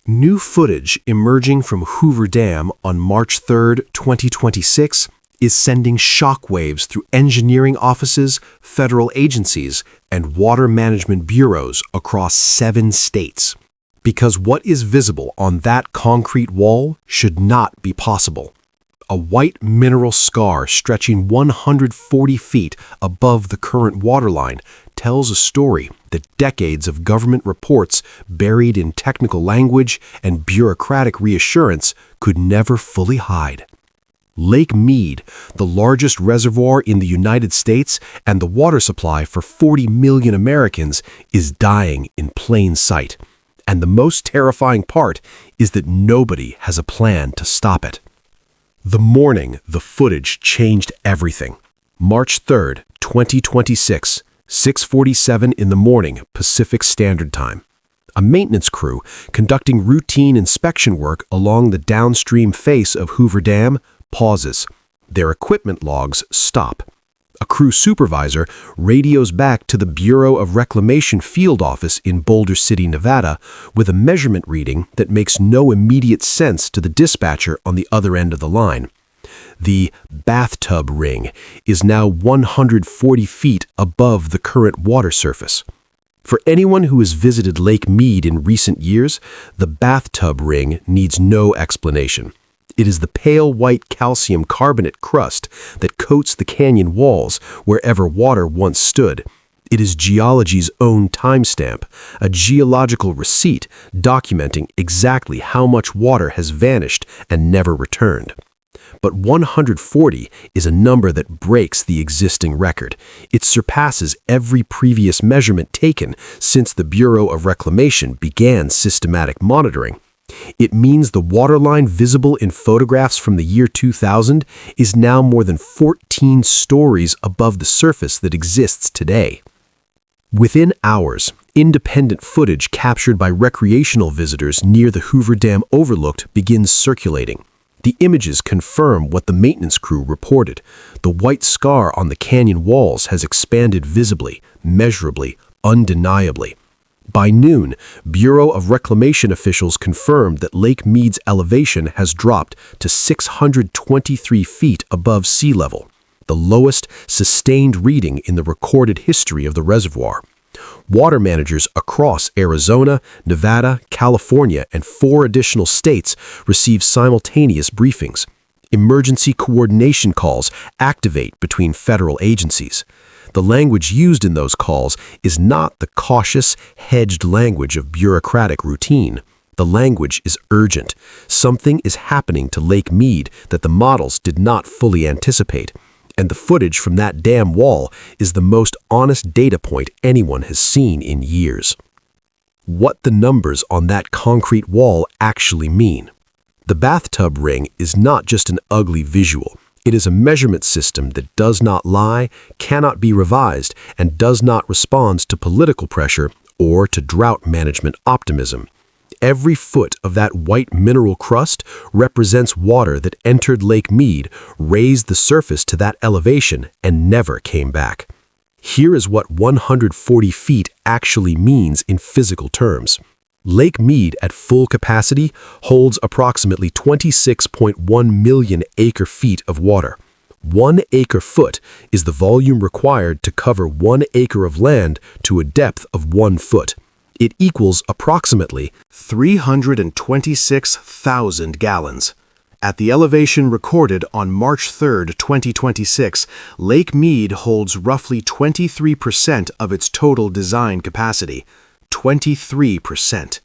New footage emerging from Hoover Dam on March 3, 2026, is sending shockwaves through engineering offices, federal agencies, and water management bureaus across 7 states. Because what is visible on that concrete wall should not be possible. A white mineral scar stretching 140 feet above the current waterline tells a story that decades of government reports buried in technical language and bureaucratic reassurance could never fully hide. Lake Mead, the largest reservoir in the United States and the water supply for 40 million Americans, is dying in plain sight. And the most terrifying part is that nobody has a plan to stop it. The morning the footage changed everything. March 3, 2026, 6:47 in the morning Pacific Standard Time. A maintenance crew conducting routine inspection work along the downstream face of Hoover Dam pauses. Their equipment logs stop. A crew supervisor radios back to the Bureau of Reclamation field office in Boulder City, Nevada, with a measurement reading that makes no immediate sense to the dispatcher on the other end of the line. The Bathtub ring is now 140 feet above the current water surface. For anyone who has visited Lake Mead in recent years, the Bathtub ring needs no explanation. It is the pale white calcium carbonate crust that coats the canyon walls wherever water once stood. It is geology's own timestamp, a geological receipt documenting exactly how much water has vanished and never returned. But 140 is a number that breaks the existing record. It surpasses every previous measurement taken since the Bureau of Reclamation began systematic monitoring. It means the waterline visible in photographs from the year 2000 is now more than 14 stories above the surface that exists today. Within hours, independent footage captured by recreational visitors near the Hoover Dam overlook begins circulating. The images confirm what the maintenance crew reported. The white scar on the canyon walls has expanded visibly, measurably, undeniably. By noon, Bureau of Reclamation officials confirmed that Lake Mead's elevation has dropped to 623 feet above sea level, the lowest sustained reading in the recorded history of the reservoir. Water managers across Arizona, Nevada, California, and 4 additional states received simultaneous briefings. Emergency coordination calls activate between federal agencies. The language used in those calls is not the cautious, hedged language of bureaucratic routine. The language is urgent. Something is happening to Lake Mead that the models did not fully anticipate. And the footage from that dam wall is the most honest data point anyone has seen in years. What the numbers on that concrete wall actually mean. The bathtub ring is not just an ugly visual. It is a measurement system that does not lie, cannot be revised, and does not respond to political pressure or to drought management optimism. Every foot of that white mineral crust represents water that entered Lake Mead, raised the surface to that elevation, and never came back. Here is what 140 feet actually means in physical terms. Lake Mead at full capacity holds approximately 26.1 million acre-feet of water. 1 acre-foot is the volume required to cover 1 acre of land to a depth of 1 foot. It equals approximately 326,000 gallons. At the elevation recorded on March 3, 2026, Lake Mead holds roughly 23% of its total design capacity. 23%.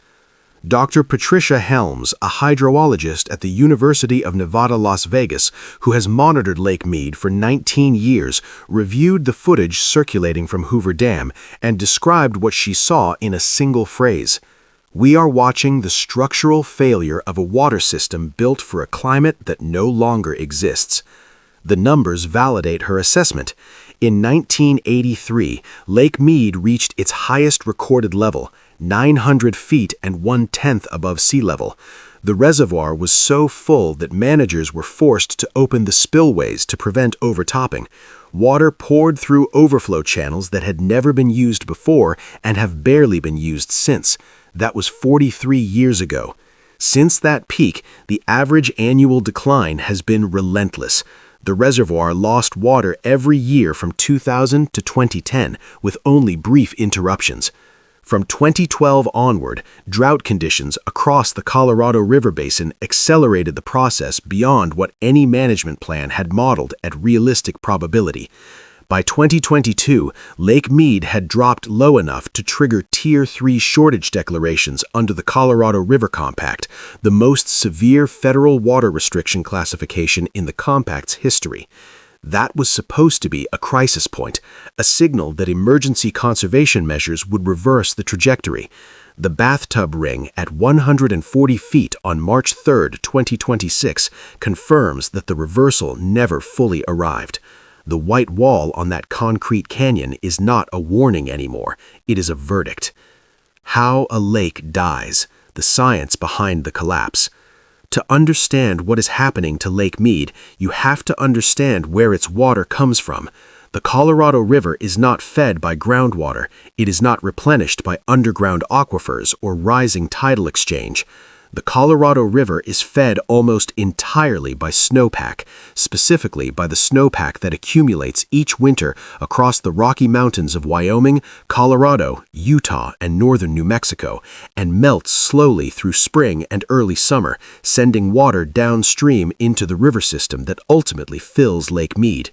Dr. Patricia Helms, a hydroologist at the University of Nevada, Las Vegas, who has monitored Lake Mead for 19 years, reviewed the footage circulating from Hoover Dam and described what she saw in a single phrase. "We are watching the structural failure of a water system built for a climate that no longer exists." The numbers validate her assessment. In 1983, Lake Mead reached its highest recorded level, 900 feet and 1/10 above sea level. The reservoir was so full that managers were forced to open the spillways to prevent overtopping. Water poured through overflow channels that had never been used before and have barely been used since. That was 43 years ago. Since that peak, the average annual decline has been relentless. The reservoir lost water every year from 2000 to 2010, with only brief interruptions. From 2012 onward, drought conditions across the Colorado River Basin accelerated the process beyond what any management plan had modeled at realistic probability. By 2022, Lake Mead had dropped low enough to trigger Tier 3 shortage declarations under the Colorado River Compact, the most severe federal water restriction classification in the Compact's history. That was supposed to be a crisis point, a signal that emergency conservation measures would reverse the trajectory. The Bathtub ring at 140 feet on March 3, 2026, confirms that the reversal never fully arrived. The white wall on that concrete canyon is not a warning anymore. It is a verdict. How a lake dies, the science behind the collapse. To understand what is happening to Lake Mead, you have to understand where its water comes from. The Colorado River is not fed by groundwater. It is not replenished by underground aquifers or rising tidal exchange. The Colorado River is fed almost entirely by snowpack, specifically by the snowpack that accumulates each winter across the Rocky Mountains of Wyoming, Colorado, Utah, and northern New Mexico, and melts slowly through spring and early summer, sending water downstream into the river system that ultimately fills Lake Mead.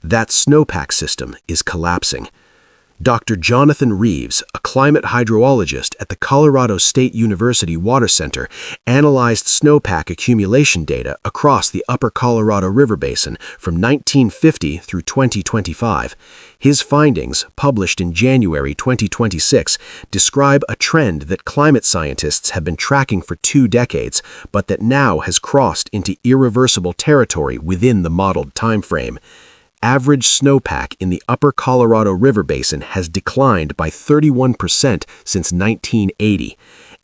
That snowpack system is collapsing. Dr. Jonathan Reeves, a climate hydrologist at the Colorado State University Water Center, analyzed snowpack accumulation data across the upper Colorado River Basin from 1950 through 2025. His findings, published in January 2026, describe a trend that climate scientists have been tracking for 2 decades, but that now has crossed into irreversible territory within the modeled timeframe. Average snowpack in the upper Colorado River Basin has declined by 31% since 1980.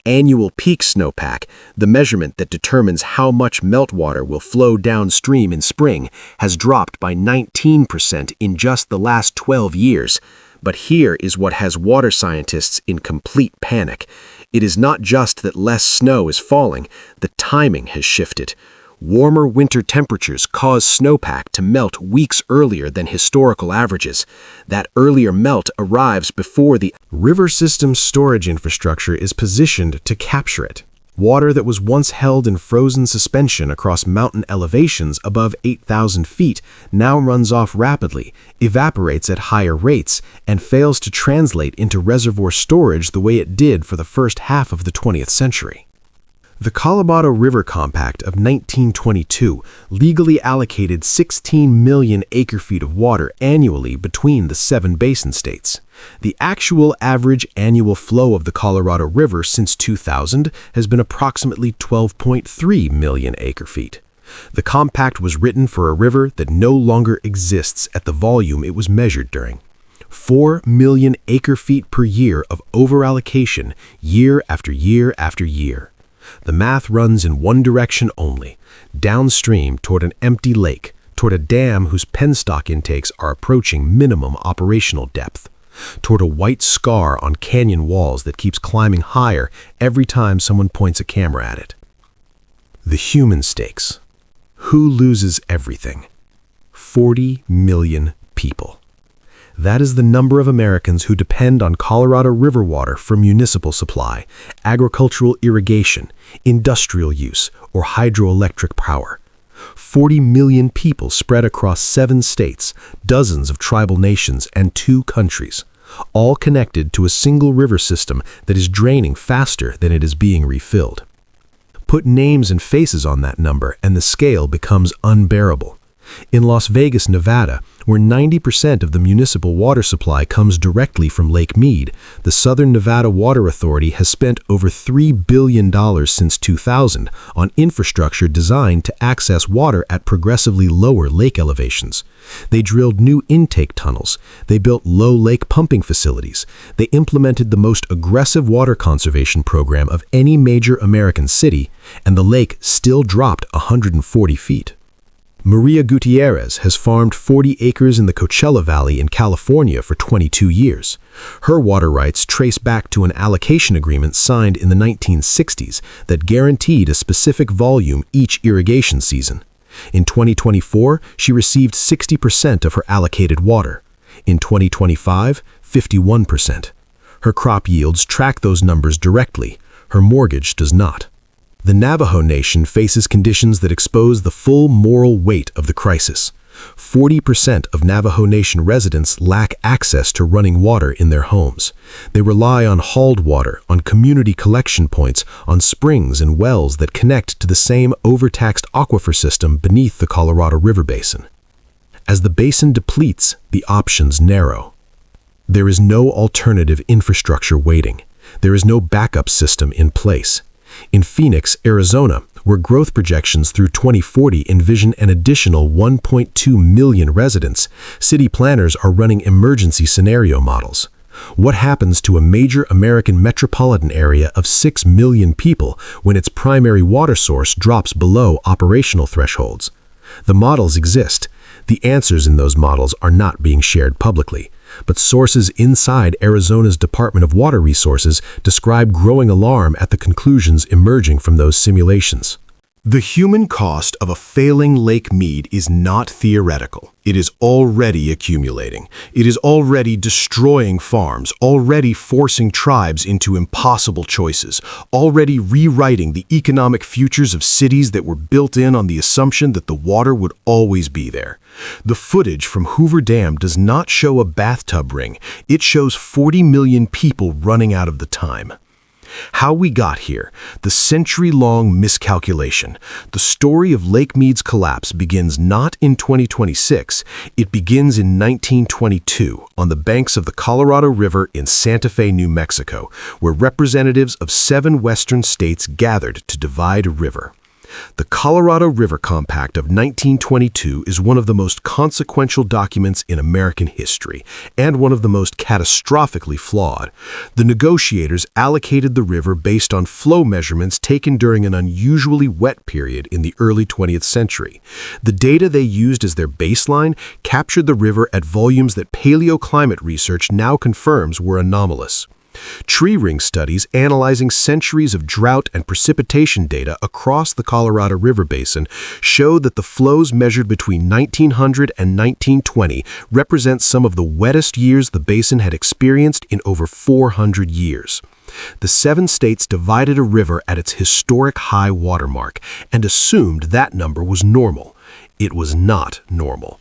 Annual peak snowpack, the measurement that determines how much meltwater will flow downstream in spring, has dropped by 19% in just the last 12 years. But here is what has water scientists in complete panic. It is not just that less snow is falling, the timing has shifted. Warmer winter temperatures cause snowpack to melt weeks earlier than historical averages. That earlier melt arrives before the river system's storage infrastructure is positioned to capture it. Water that was once held in frozen suspension across mountain elevations above 8,000 feet now runs off rapidly, evaporates at higher rates, and fails to translate into reservoir storage the way it did for the first half of the 20th century. The Colorado River Compact of 1922 legally allocated 16 million acre-feet of water annually between the 7 basin states. The actual average annual flow of the Colorado River since 2000 has been approximately 12.3 million acre-feet. The compact was written for a river that no longer exists at the volume it was measured during. 4 million acre-feet per year of overallocation year after year after year. The math runs in one direction only, downstream toward an empty lake, toward a dam whose penstock intakes are approaching minimum operational depth, toward a white scar on canyon walls that keeps climbing higher every time someone points a camera at it. The human stakes. Who loses everything? 40 million people. That is the number of Americans who depend on Colorado River water for municipal supply, agricultural irrigation, industrial use, or hydroelectric power. 40 million people spread across 7 states, dozens of tribal nations, and 2 countries, all connected to a single river system that is draining faster than it is being refilled. Put names and faces on that number, and the scale becomes unbearable. In Las Vegas, Nevada, where 90% of the municipal water supply comes directly from Lake Mead, the Southern Nevada Water Authority has spent over $3 billion since 2000 on infrastructure designed to access water at progressively lower lake elevations. They drilled new intake tunnels. They built low lake pumping facilities. They implemented the most aggressive water conservation program of any major American city, and the lake still dropped 140 feet. Maria Gutierrez has farmed 40 acres in the Coachella Valley in California for 22 years. Her water rights trace back to an allocation agreement signed in the 1960s that guaranteed a specific volume each irrigation season. In 2024, she received 60% of her allocated water. In 2025, 51%. Her crop yields track those numbers directly. Her mortgage does not. The Navajo Nation faces conditions that expose the full moral weight of the crisis. 40% of Navajo Nation residents lack access to running water in their homes. They rely on hauled water, on community collection points, on springs and wells that connect to the same overtaxed aquifer system beneath the Colorado River Basin. As the basin depletes, the options narrow. There is no alternative infrastructure waiting. There is no backup system in place. In Phoenix, Arizona, where growth projections through 2040 envision an additional 1.2 million residents, city planners are running emergency scenario models. What happens to a major American metropolitan area of 6 million people when its primary water source drops below operational thresholds? The models exist. The answers in those models are not being shared publicly, but sources inside Arizona's Department of Water Resources describe growing alarm at the conclusions emerging from those simulations. The human cost of a failing Lake Mead is not theoretical. It is already accumulating. It is already destroying farms, already forcing tribes into impossible choices, already rewriting the economic futures of cities that were built in on the assumption that the water would always be there. The footage from Hoover Dam does not show a bathtub ring. It shows 40 million people running out of the time. How we got here, the century-long miscalculation. The story of Lake Mead's collapse begins not in 2026, it begins in 1922 on the banks of the Colorado River in Santa Fe, New Mexico, where representatives of 7 western states gathered to divide a river. The Colorado River Compact of 1922 is one of the most consequential documents in American history, and one of the most catastrophically flawed. The negotiators allocated the river based on flow measurements taken during an unusually wet period in the early 20th century. The data they used as their baseline captured the river at volumes that paleoclimate research now confirms were anomalous. Tree ring studies analyzing centuries of drought and precipitation data across the Colorado River Basin showed that the flows measured between 1900 and 1920 represent some of the wettest years the basin had experienced in over 400 years. The 7 states divided a river at its historic high watermark and assumed that number was normal. It was not normal.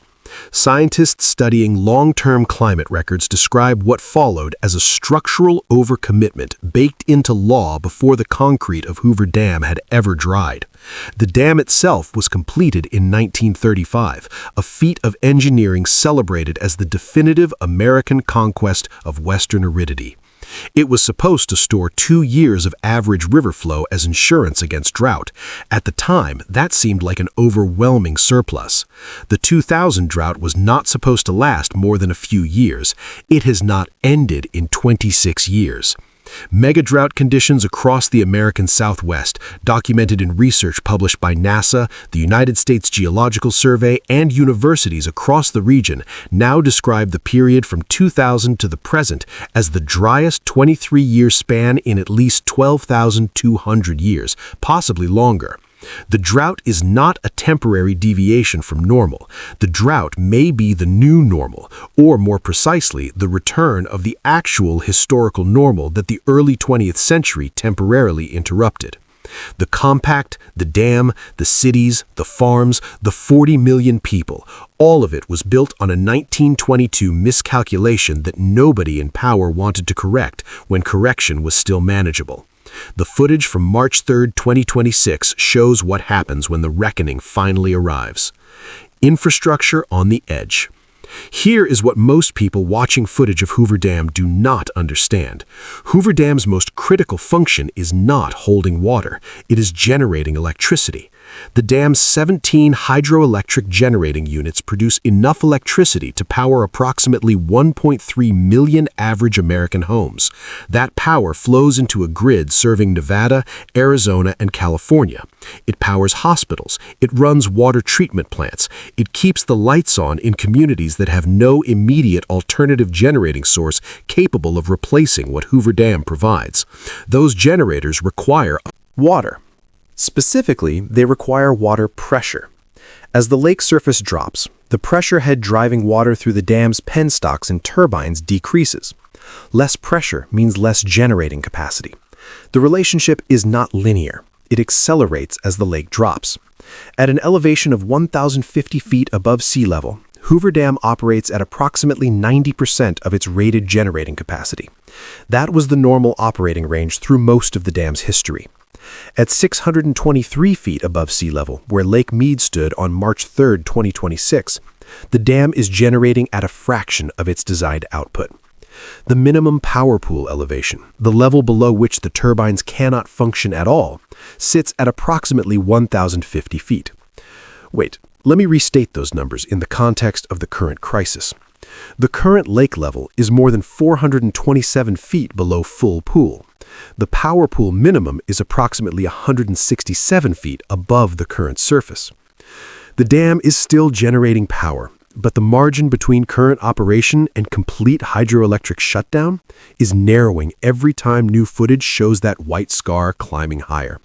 Scientists studying long-term climate records describe what followed as a structural overcommitment baked into law before the concrete of Hoover Dam had ever dried. The dam itself was completed in 1935, a feat of engineering celebrated as the definitive American conquest of western aridity. It was supposed to store 2 years of average river flow as insurance against drought. At the time, that seemed like an overwhelming surplus. The 2000 drought was not supposed to last more than a few years. It has not ended in 26 years. Mega drought conditions across the American Southwest, documented in research published by NASA, the United States Geological Survey, and universities across the region, now describe the period from 2000 to the present as the driest 23-year span in at least 12,200 years, possibly longer. The drought is not a temporary deviation from normal. The drought may be the new normal, or more precisely, the return of the actual historical normal that the early 20th century temporarily interrupted. The compact, the dam, the cities, the farms, the 40 million people, all of it was built on a 1922 miscalculation that nobody in power wanted to correct when correction was still manageable. The footage from March 3, 2026 shows what happens when the reckoning finally arrives. Infrastructure on the edge. Here is what most people watching footage of Hoover Dam do not understand. Hoover Dam's most critical function is not holding water, it is generating electricity. The dam's 17 hydroelectric generating units produce enough electricity to power approximately 1.3 million average American homes. That power flows into a grid serving Nevada, Arizona, and California. It powers hospitals. It runs water treatment plants. It keeps the lights on in communities that have no immediate alternative generating source capable of replacing what Hoover Dam provides. Those generators require water. Specifically, they require water pressure. As the lake surface drops, the pressure head driving water through the dam's penstocks and turbines decreases. Less pressure means less generating capacity. The relationship is not linear. It accelerates as the lake drops. At an elevation of 1,050 feet above sea level, Hoover Dam operates at approximately 90% of its rated generating capacity. That was the normal operating range through most of the dam's history. At 623 feet above sea level, where Lake Mead stood on March 3, 2026, the dam is generating at a fraction of its designed output. The minimum power pool elevation, the level below which the turbines cannot function at all, sits at approximately 1,050 feet. Wait, let me restate those numbers in the context of the current crisis. The current lake level is more than 427 feet below full pool. The power pool minimum is approximately 167 feet above the current surface. The dam is still generating power, but the margin between current operation and complete hydroelectric shutdown is narrowing every time new footage shows that white scar climbing higher.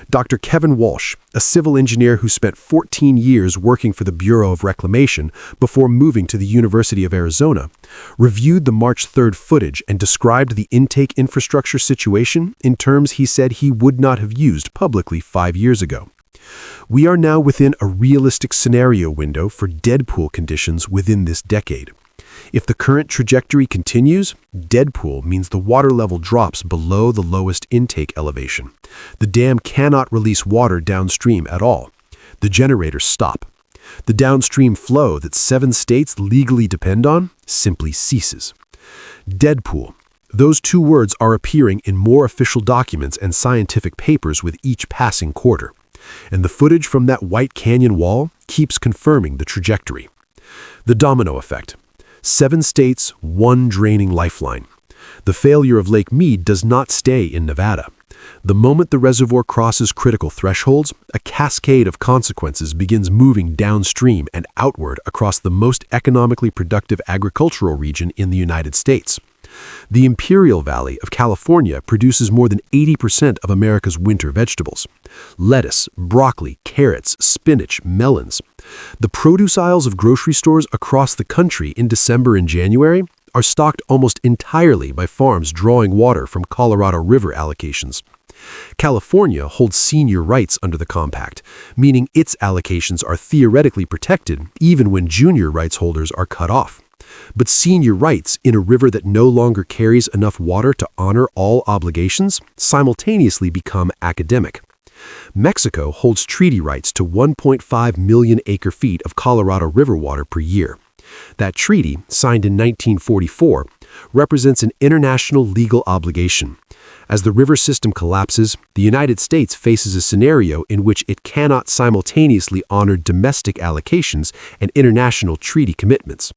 Dr. Kevin Walsh, a civil engineer who spent 14 years working for the Bureau of Reclamation before moving to the University of Arizona, reviewed the March 3rd footage and described the intake infrastructure situation in terms he said he would not have used publicly 5 years ago. We are now within a realistic scenario window for dead pool conditions within this decade. If the current trajectory continues, dead pool means the water level drops below the lowest intake elevation. The dam cannot release water downstream at all. The generators stop. The downstream flow that 7 states legally depend on simply ceases. Dead pool. Those 2 words are appearing in more official documents and scientific papers with each passing quarter. And the footage from that White Canyon wall keeps confirming the trajectory. The domino effect. 7 states, 1 draining lifeline. The failure of Lake Mead does not stay in Nevada. The moment the reservoir crosses critical thresholds, a cascade of consequences begins moving downstream and outward across the most economically productive agricultural region in the United States. The Imperial Valley of California produces more than 80% of America's winter vegetables. Lettuce, broccoli, carrots, spinach, melons. The produce aisles of grocery stores across the country in December and January are stocked almost entirely by farms drawing water from Colorado River allocations. California holds senior rights under the compact, meaning its allocations are theoretically protected even when junior rights holders are cut off. But senior rights in a river that no longer carries enough water to honor all obligations simultaneously become academic. Mexico holds treaty rights to 1.5 million acre-feet of Colorado River water per year. That treaty, signed in 1944, represents an international legal obligation. As the river system collapses, the United States faces a scenario in which it cannot simultaneously honor domestic allocations and international treaty commitments.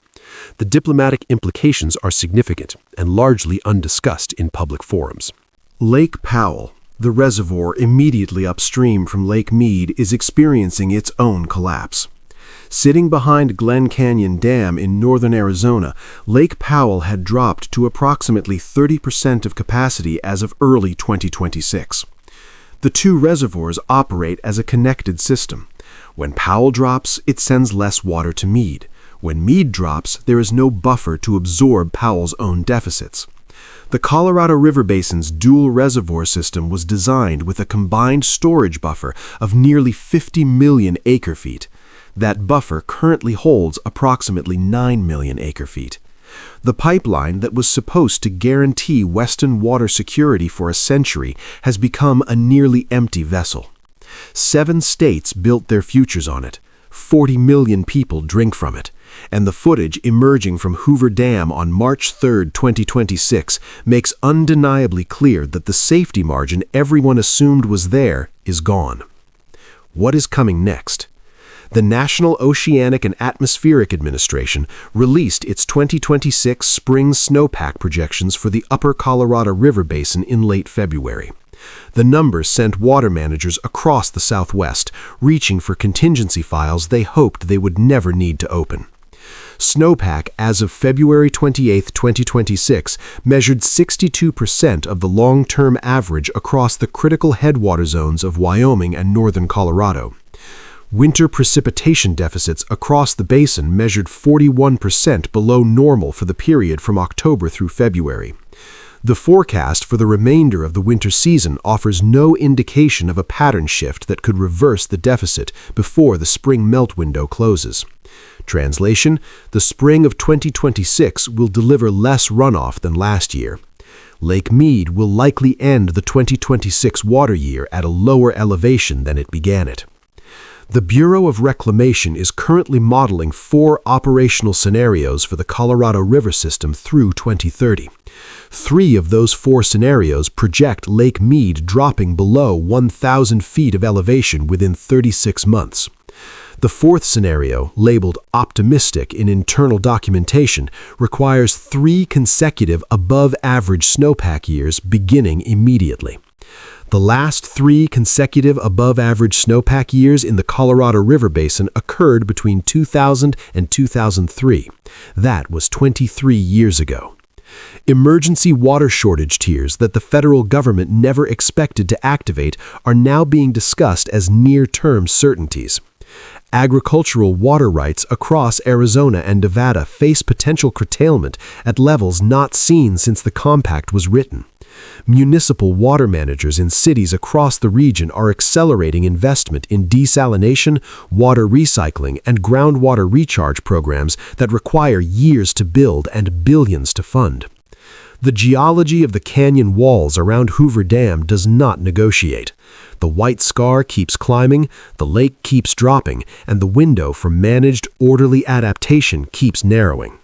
The diplomatic implications are significant and largely undiscussed in public forums. Lake Powell, the reservoir immediately upstream from Lake Mead, is experiencing its own collapse. Sitting behind Glen Canyon Dam in northern Arizona, Lake Powell had dropped to approximately 30% of capacity as of early 2026. The 2 reservoirs operate as a connected system. When Powell drops, it sends less water to Mead. When Mead drops, there is no buffer to absorb Powell's own deficits. The Colorado River Basin's dual reservoir system was designed with a combined storage buffer of nearly 50 million acre-feet. That buffer currently holds approximately 9 million acre-feet. The pipeline that was supposed to guarantee Western water security for a century has become a nearly empty vessel. 7 states built their futures on it. 40 million people drink from it. And the footage emerging from Hoover Dam on March 3, 2026, makes undeniably clear that the safety margin everyone assumed was there is gone. What is coming next? The National Oceanic and Atmospheric Administration released its 2026 spring snowpack projections for the upper Colorado River Basin in late February. The numbers sent water managers across the Southwest, reaching for contingency files they hoped they would never need to open. Snowpack as of February 28, 2026, measured 62% of the long-term average across the critical headwater zones of Wyoming and northern Colorado. Winter precipitation deficits across the basin measured 41% below normal for the period from October through February. The forecast for the remainder of the winter season offers no indication of a pattern shift that could reverse the deficit before the spring melt window closes. Translation: the spring of 2026 will deliver less runoff than last year. Lake Mead will likely end the 2026 water year at a lower elevation than it began it. The Bureau of Reclamation is currently modeling 4 operational scenarios for the Colorado River system through 2030. 3 of those 4 scenarios project Lake Mead dropping below 1,000 feet of elevation within 36 months. The 4th scenario, labeled optimistic in internal documentation, requires 3 consecutive above-average snowpack years beginning immediately. The last 3 consecutive above-average snowpack years in the Colorado River Basin occurred between 2000 and 2003. That was 23 years ago. Emergency water shortage tiers that the federal government never expected to activate are now being discussed as near-term certainties. Agricultural water rights across Arizona and Nevada face potential curtailment at levels not seen since the compact was written. Municipal water managers in cities across the region are accelerating investment in desalination, water recycling, and groundwater recharge programs that require years to build and billions to fund. The geology of the canyon walls around Hoover Dam does not negotiate. The white scar keeps climbing, the lake keeps dropping, and the window for managed, orderly adaptation keeps narrowing.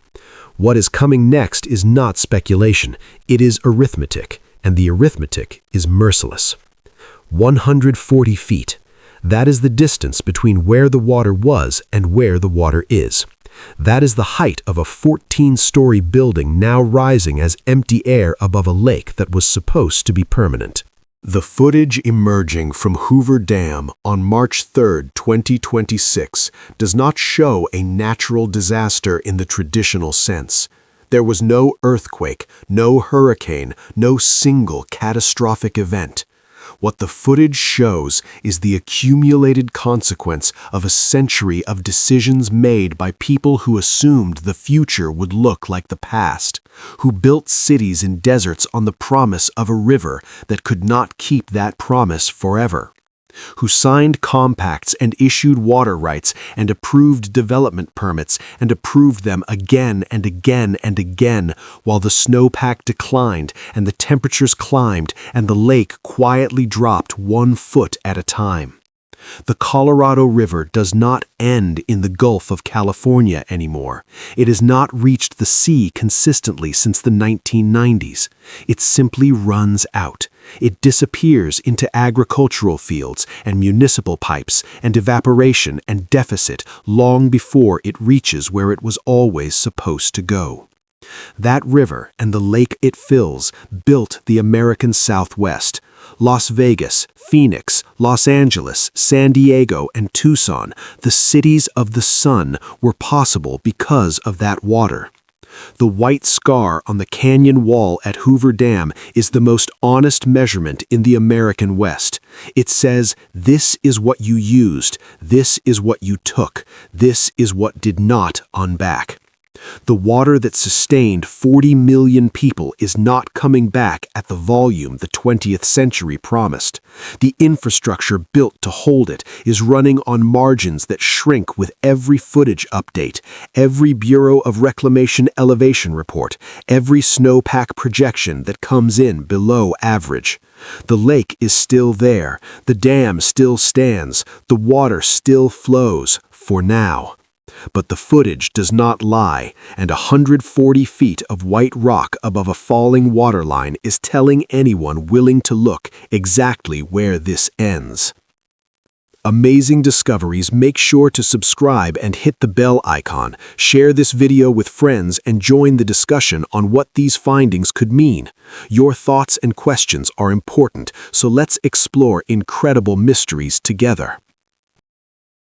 What is coming next is not speculation, it is arithmetic, and the arithmetic is merciless. 140 feet. That is the distance between where the water was and where the water is. That is the height of a 14-story building now rising as empty air above a lake that was supposed to be permanent. The footage emerging from Hoover Dam on March 3, 2026, does not show a natural disaster in the traditional sense. There was no earthquake, no hurricane, no single catastrophic event. What the footage shows is the accumulated consequence of a century of decisions made by people who assumed the future would look like the past, who built cities in deserts on the promise of a river that could not keep that promise forever, who signed compacts and issued water rights and approved development permits and approved them again and again and again while the snowpack declined and the temperatures climbed and the lake quietly dropped 1 foot at a time. The Colorado River does not end in the Gulf of California anymore. It has not reached the sea consistently since the 1990s. It simply runs out. It disappears into agricultural fields and municipal pipes and evaporation and deficit long before it reaches where it was always supposed to go. That river and the lake it fills built the American Southwest. Las Vegas, Phoenix, Los Angeles, San Diego, and Tucson, the cities of the sun, were possible because of that water. The white scar on the canyon wall at Hoover Dam is the most honest measurement in the American West. It says, this is what you used, this is what you took, this is what did not unback. The water that sustained 40 million people is not coming back at the volume the 20th century promised. The infrastructure built to hold it is running on margins that shrink with every footage update, every Bureau of Reclamation elevation report, every snowpack projection that comes in below average. The lake is still there, the dam still stands, the water still flows, for now. But the footage does not lie, and 140 feet of white rock above a falling waterline is telling anyone willing to look exactly where this ends. Amazing discoveries. Make sure to subscribe and hit the bell icon. Share this video with friends and join the discussion on what these findings could mean. Your thoughts and questions are important, so let's explore incredible mysteries together.